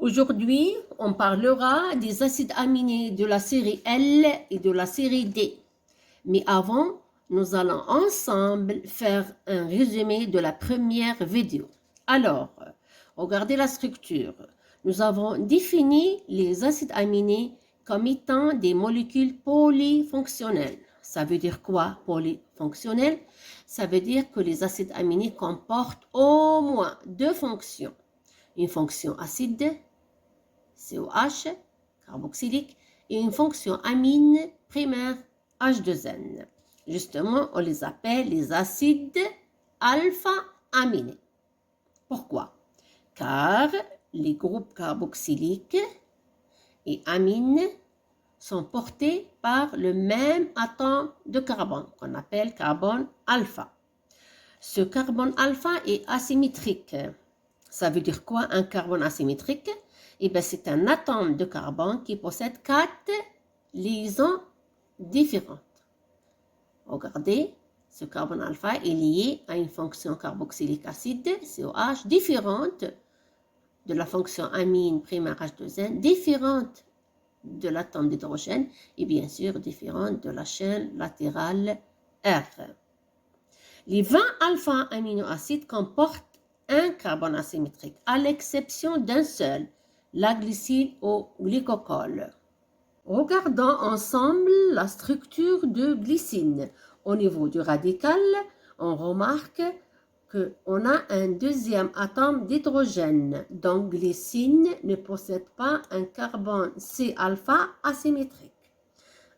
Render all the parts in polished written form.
Aujourd'hui, on parlera des acides aminés de la série L et de la série D. Mais avant, nous allons ensemble faire un résumé de la première vidéo. Alors, regardez la structure. Nous avons défini les acides aminés comme étant des molécules polyfonctionnelles. Ça veut dire quoi, polyfonctionnelles? Ça veut dire que les acides aminés comportent au moins deux fonctions. Une fonction acide, COH, carboxylique, et une fonction amine primaire, H2N. Justement, on les appelle les acides alpha-aminés. Pourquoi? Car les groupes carboxyliques et amines sont portés par le même atome de carbone, qu'on appelle carbone alpha. Ce carbone alpha est asymétrique. Ça veut dire quoi, un carbone asymétrique? Eh bien, c'est un atome de carbone qui possède 4 liaisons différentes. Regardez, ce carbone alpha est lié à une fonction carboxylique acide, COH, différente de la fonction amine primaire H2N, différente de l'atome d'hydrogène et bien sûr différente de la chaîne latérale R. Les 20 alpha-aminoacides comportent un carbone asymétrique, à l'exception d'un seul, la glycine au glycocol. Regardons ensemble la structure de glycine. Au niveau du radical, on remarque qu'on a un deuxième atome d'hydrogène, donc glycine ne possède pas un carbone C-alpha asymétrique.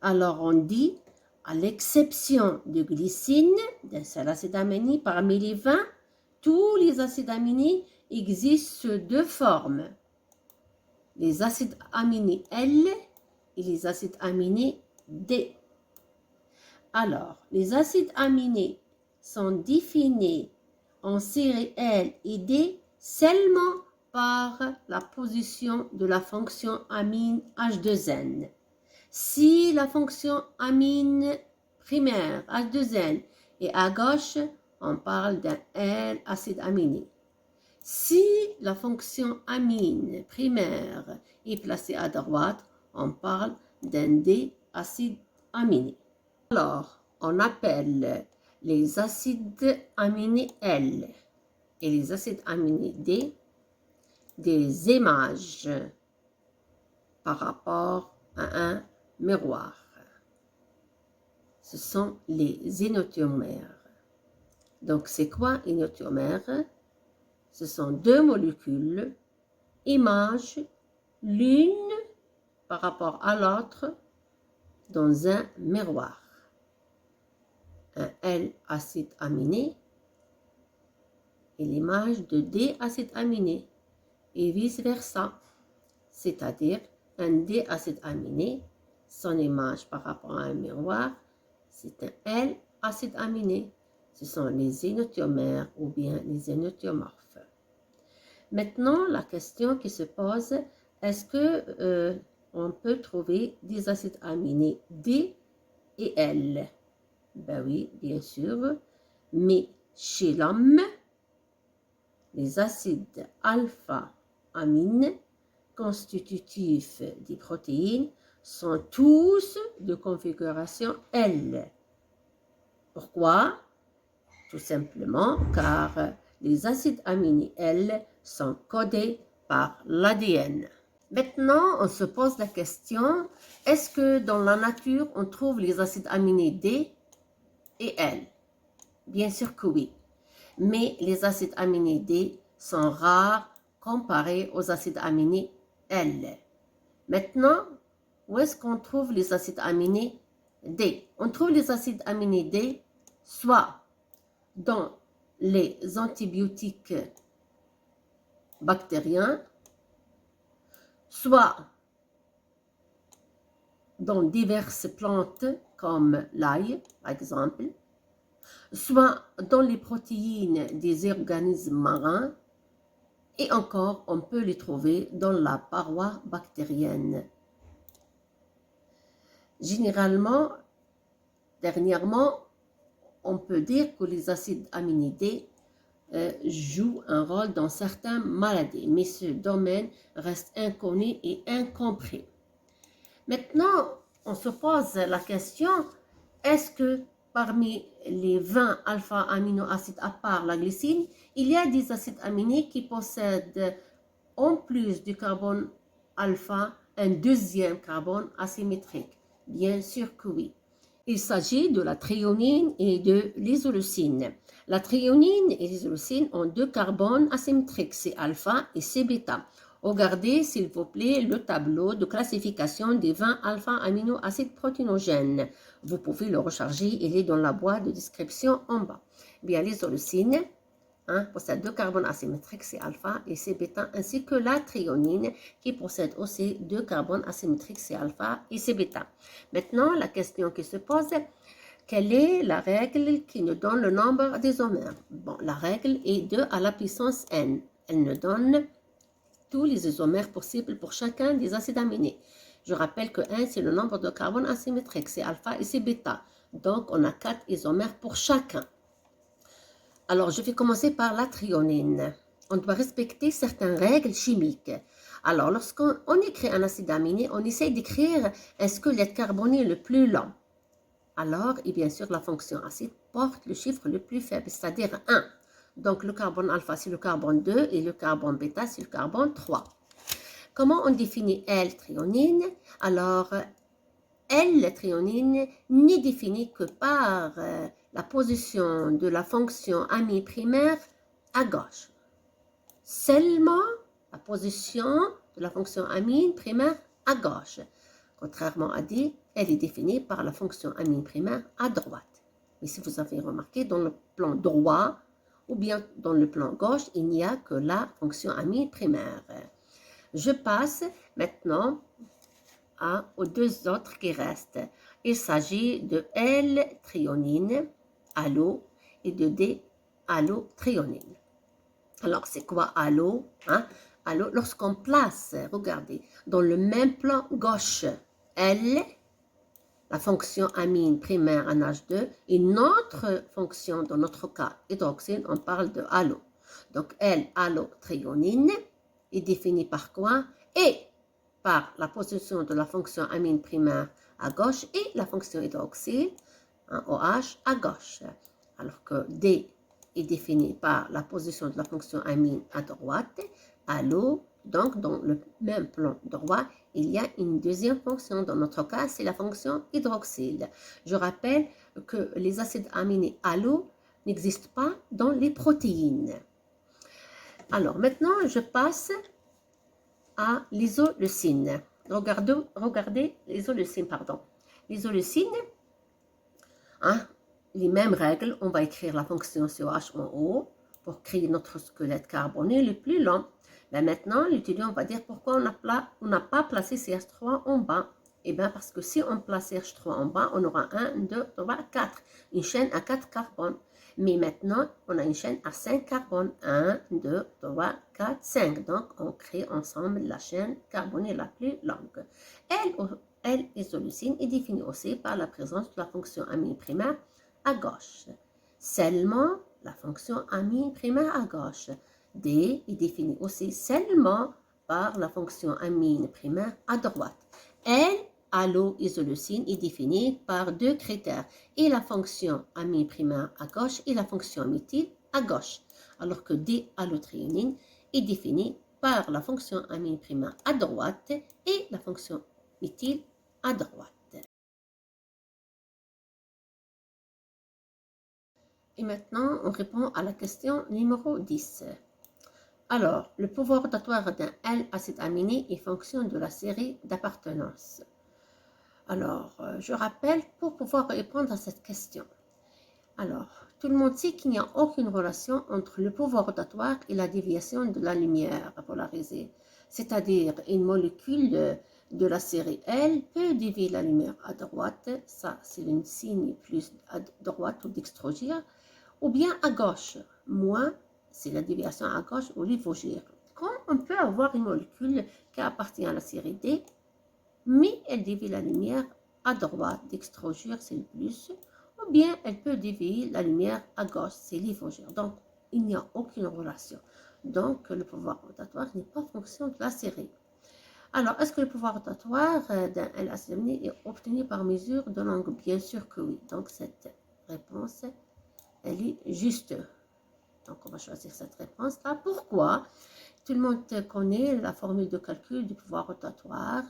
Alors on dit, à l'exception de glycine, d'un seul acide aminé parmi les 20, tous les acides aminés existent sous deux formes. Les acides aminés L et les acides aminés D. Alors, les acides aminés sont définis en série L et D seulement par la position de la fonction amine H2N. Si la fonction amine primaire H2N est à gauche, on parle d'un L acide aminé. Si la fonction amine primaire est placée à droite, on parle d'un D acide aminé. Alors, on appelle les acides aminés L et les acides aminés D des images par rapport à un miroir. Ce sont les énantiomères. Donc, c'est quoi énantiomère? Ce sont deux molécules, images, l'une par rapport à l'autre, dans un miroir. Un L acide aminé et l'image de D acide aminé, et vice-versa. C'est-à-dire, un D acide aminé, son image par rapport à un miroir, c'est un L acide aminé. Ce sont les énantiomères ou bien les énantiomorphes. Maintenant, la question qui se pose, est-ce que on peut trouver des acides aminés D et L? Ben oui, bien sûr, mais chez l'homme, les acides alpha-amines constitutifs des protéines sont tous de configuration L. Pourquoi? Tout simplement car les acides aminés L sont codés par l'ADN. Maintenant, on se pose la question, est-ce que dans la nature, on trouve les acides aminés D et L? Bien sûr que oui. Mais les acides aminés D sont rares comparés aux acides aminés L. Maintenant, où est-ce qu'on trouve les acides aminés D? On trouve les acides aminés D soit dans les antibiotiques bactériens, soit dans diverses plantes comme l'ail, par exemple, soit dans les protéines des organismes marins, et encore, on peut les trouver dans la paroi bactérienne. Généralement, dernièrement, on peut dire que les acides aminés D joue un rôle dans certaines maladies, mais ce domaine reste inconnu et incompris. Maintenant, on se pose la question, est-ce que parmi les 20 alpha-aminoacides à part la glycine, il y a des acides aminés qui possèdent en plus du carbone alpha un deuxième carbone asymétrique? Bien sûr que oui. Il s'agit de la thréonine et de l'isoleucine. La thréonine et l'isoleucine ont deux carbones asymétriques, c'est alpha et c'est bêta. Regardez s'il vous plaît le tableau de classification des 20 alpha-aminoacides protéinogènes. Vous pouvez le recharger, il est dans la boîte de description en bas. Bien, l'isoleucine possède deux carbones asymétriques, c'est alpha et c'est bêta, ainsi que la thréonine qui possède aussi deux carbones asymétriques, c'est alpha et c'est bêta. Maintenant, la question qui se pose, quelle est la règle qui nous donne le nombre d'isomères? Bon, la règle est 2 à la puissance n. Elle nous donne tous les isomères possibles pour chacun des acides aminés. Je rappelle que n, c'est le nombre de carbones asymétriques, c'est alpha et c'est bêta. Donc, on a 4 isomères pour chacun. Alors, je vais commencer par la thréonine. On doit respecter certaines règles chimiques. Alors, lorsqu'on écrit un acide aminé, on essaye d'écrire un squelette carboné le plus lent. Alors, et bien sûr, la fonction acide porte le chiffre le plus faible, c'est-à-dire 1. Donc, le carbone alpha, c'est le carbone 2 et le carbone bêta, c'est le carbone 3. Comment on définit L-thréonine? Alors, L-thréonine n'est définie que par la position de la fonction amine primaire à gauche. Seulement la position de la fonction amine primaire à gauche. Contrairement à D, elle est définie par la fonction amine primaire à droite. Mais si vous avez remarqué, dans le plan droit ou bien dans le plan gauche, il n'y a que la fonction amine primaire. Je passe maintenant aux deux autres qui restent. Il s'agit de L-thréonine, allo, et de D-allothréonine. Alors, c'est quoi allo? Allo, lorsqu'on place, regardez, dans le même plan gauche, L, la fonction amine primaire en H2, et notre fonction, dans notre cas, hydroxyne, on parle de allo. Donc, L-allothréonine est définie par quoi? Et par la position de la fonction amine primaire à gauche et la fonction hydroxyle, OH, à gauche. Alors que D est défini par la position de la fonction amine à droite, allo, donc dans le même plan droit, il y a une deuxième fonction. Dans notre cas, c'est la fonction hydroxyle. Je rappelle que les acides aminés allo n'existent pas dans les protéines. Alors maintenant, je passe à l'isoleucine. Regardez l'isoleucine, pardon. L'isoleucine, les mêmes règles, on va écrire la fonction COH en haut pour créer notre squelette carboné le plus long. Mais maintenant, l'étudiant va dire pourquoi on n'a pas placé CH3 en bas. Eh bien, parce que si on place CH3 en bas, on aura 1, 2, 3, 4. Une chaîne à 4 carbones. Mais maintenant, on a une chaîne à 5 carbones. 1, 2, 3, 4, 5. Donc, on crée ensemble la chaîne carbonée la plus longue. L-isoleucine est définie aussi par la présence de la fonction amine primaire à gauche. Seulement la fonction amine primaire à gauche. D est définie aussi seulement par la fonction amine primaire à droite. L-allo-isoleucine est définie par deux critères, et la fonction amine primaire à gauche et la fonction méthyle à gauche, alors que D-allothréonine est définie par la fonction amine primaire à droite et la fonction méthyle à droite. Et maintenant, on répond à la question numéro 10. Alors, le pouvoir rotatoire d'un L-acide aminé est fonction de la série d'appartenance. Alors, je rappelle pour pouvoir répondre à cette question. Alors, tout le monde sait qu'il n'y a aucune relation entre le pouvoir rotatoire et la déviation de la lumière polarisée. C'est-à-dire, une molécule de la série L peut dévier la lumière à droite, ça c'est le signe plus à droite ou d'extrogir, ou bien à gauche, moins c'est la déviation à gauche ou l'hypogire. Quand on peut avoir une molécule qui appartient à la série D, mais elle dévie la lumière à droite, d'extrogir c'est le plus, ou bien elle peut dévier la lumière à gauche, c'est l'hypogire. Donc, il n'y a aucune relation. Donc, le pouvoir rotatoire n'est pas fonction de la série. Alors, est-ce que le pouvoir rotatoire d'un LHC laminier est obtenu par mesure de l'angle? Bien sûr que oui. Donc, cette réponse, elle est juste. Donc, on va choisir cette réponse-là. Pourquoi? Tout le monde connaît la formule de calcul du pouvoir rotatoire.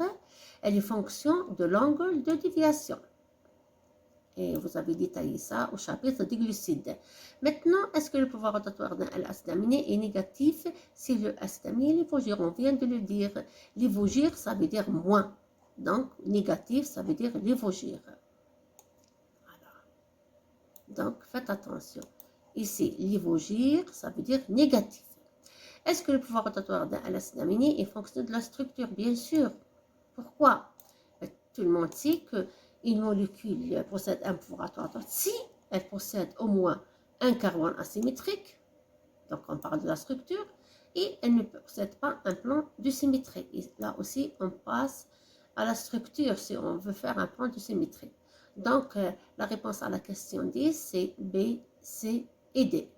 Elle est fonction de l'angle de déviation. Et vous avez détaillé ça au chapitre des glucides. Maintenant, est-ce que le pouvoir rotatoire d'un acide aminé est négatif si le acide aminé est levogir? On vient de le dire. Levogir, ça veut dire moins. Donc, négatif, ça veut dire levogir. Voilà. Donc, faites attention. Ici, levogir, ça veut dire négatif. Est-ce que le pouvoir rotatoire d'un acide aminé est fonction de la structure? Bien sûr. Pourquoi? Tout le monde sait qu'une molécule possède un pouvoir rotatoire si elle possède au moins un carbone asymétrique, donc on parle de la structure, et elle ne possède pas un plan de symétrie. Et là aussi, on passe à la structure si on veut faire un plan de symétrie. Donc, la réponse à la question D, c'est B, C et D.